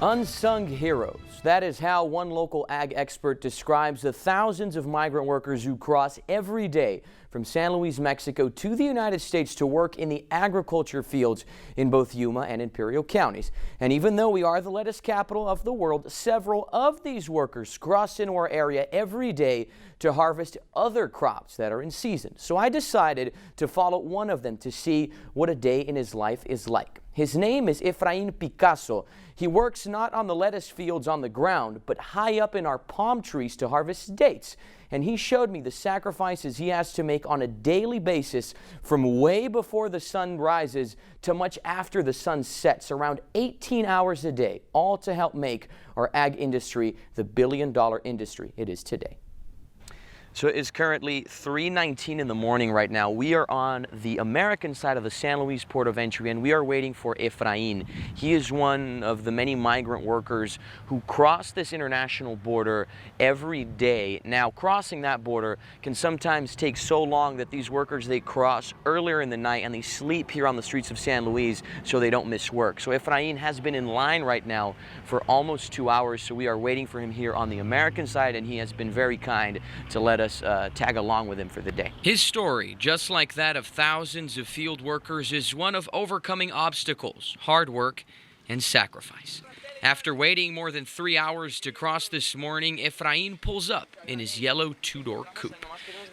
Unsung heroes. That is how one local ag expert describes the thousands of migrant workers who cross every day from San Luis, Mexico to the United States to work in the agriculture fields in both Yuma and Imperial counties. And even though we are the lettuce capital of the world, several of these workers cross into our area every day to harvest other crops that are in season. So I decided to follow one of them to see what a day in his life is like. His name is Efrain Picasso. He works not on the lettuce fields on the ground, but high up in our palm trees to harvest dates. And he showed me the sacrifices he has to make on a daily basis from way before the sun rises to much after the sun sets, around 18 hours a day, all to help make our ag industry the billion-dollar industry it is today. So it is currently 3:19 in the morning right now. We are on the American side of the San Luis port of entry, and we are waiting for Efrain. He is one of the many migrant workers who cross this international border every day. Now, crossing that border can sometimes take so long that these workers, they cross earlier in the night and they sleep here on the streets of San Luis so they don't miss work. So Efrain has been in line right now for almost 2 hours, so we are waiting for him here on the American side, and he has been very kind to let us tag along with him for the day. His story, just like that of thousands of field workers, is one of overcoming obstacles, hard work, and sacrifice. After waiting more than 3 hours to cross this morning, Efrain pulls up in his yellow two-door coupe.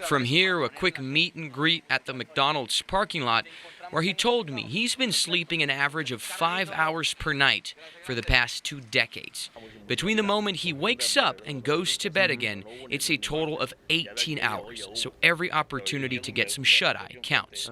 From here, a quick meet and greet at the McDonald's parking lot, where he told me he's been sleeping an average of 5 hours per night for the past 2 decades. Between the moment he wakes up and goes to bed again, it's a total of 18 hours, so every opportunity to get some shut-eye counts.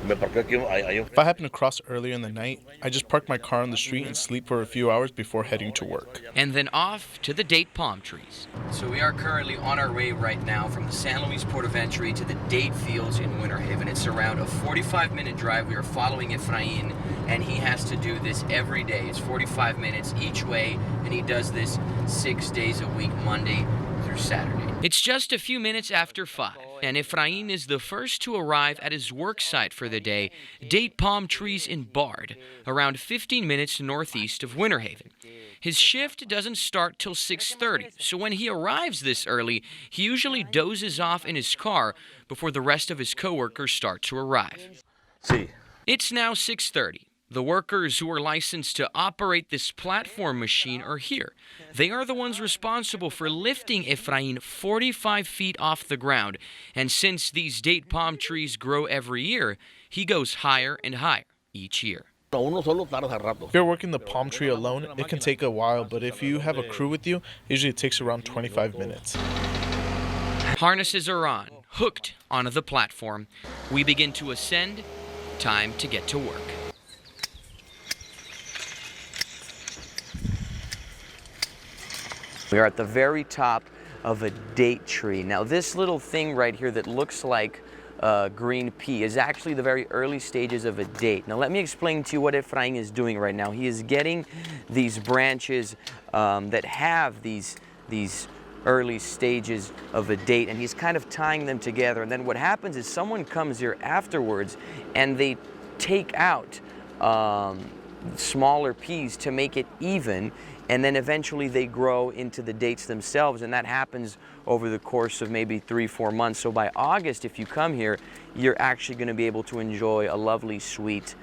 If I happen to cross earlier in the night, I just park my car on the street and sleep for a few hours before heading to work. And then off to the date palm trees. So we are currently on our way right now from the San Luis port of entry to the date fields in Winter Haven. It's around a 45-minute drive. We are following Efrain, and he has to do this every day. It's 45 minutes each way, and he does this 6 days a week, Monday through Saturday. It's just a few minutes after 5, and Efrain is the first to arrive at his work site for the day, Date Palm Trees in Bard, around 15 minutes northeast of Winter Haven. His shift doesn't start till 6:30, so when he arrives this early, he usually dozes off in his car before the rest of his coworkers start to arrive. It's now 6:30. The workers who are licensed to operate this platform machine are here. They are the ones responsible for lifting Efrain 45 feet off the ground. And since these date palm trees grow every year, he goes higher and higher each year. If you're working the palm tree alone, it can take a while, but if you have a crew with you, usually it takes around 25 minutes. Harnesses are on, hooked onto the platform. We begin to ascend. Time to get to work. We are at the very top of a date tree. Now this little thing right here that looks like a green pea is actually the very early stages of a date. Now let me explain to you what Efrain is doing right now. He is getting these branches that have these early stages of a date, and he's kind of tying them together. And then what happens is someone comes here afterwards and they take out smaller peas to make it even, and then eventually they grow into the dates themselves, and that happens over the course of maybe 3-4 months. So by August, if you come here, you're actually going to be able to enjoy a lovely, sweet,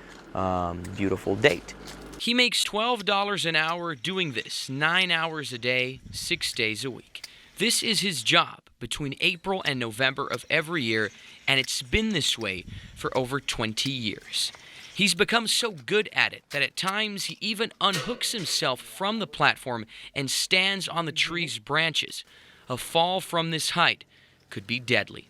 beautiful date. He makes $12 an hour doing this, 9 hours a day, 6 days a week. This is his job between April and November of every year, and it's been this way for over 20 years. He's become so good at it that at times he even unhooks himself from the platform and stands on the tree's branches. A fall from this height could be deadly.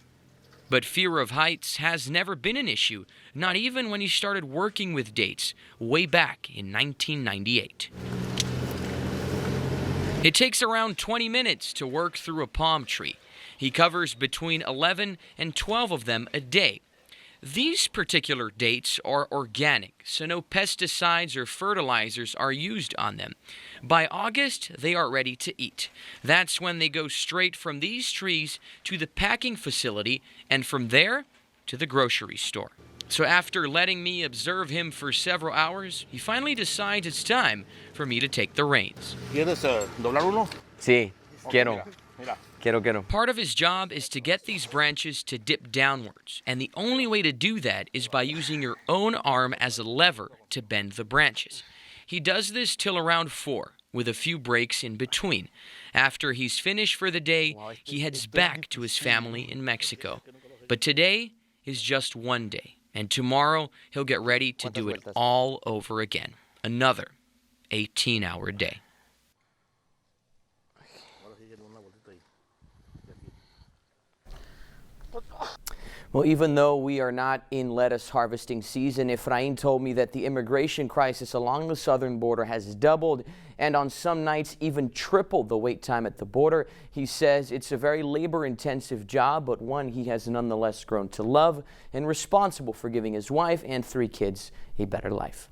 But fear of heights has never been an issue, not even when he started working with dates way back in 1998. It takes around 20 minutes to work through a palm tree. He covers between 11 and 12 of them a day. These particular dates are organic, so no pesticides or fertilizers are used on them. By August, they are ready to eat. That's when they go straight from these trees to the packing facility, and from there to the grocery store. So after letting me observe him for several hours, he finally decides it's time for me to take the reins. ¿Quieres doblar uno? Sí, quiero. Mira. Quiero. Part of his job is to get these branches to dip downwards, and the only way to do that is by using your own arm as a lever to bend the branches. He does this till around 4, with a few breaks in between. After he's finished for the day, he heads back to his family in Mexico. But today is just one day, and tomorrow he'll get ready to do it all over again. Another 18-hour day. Well, even though we are not in lettuce harvesting season, Efrain told me that the immigration crisis along the southern border has doubled and on some nights even tripled the wait time at the border. He says it's a very labor-intensive job, but one he has nonetheless grown to love and responsible for giving his wife and 3 kids a better life.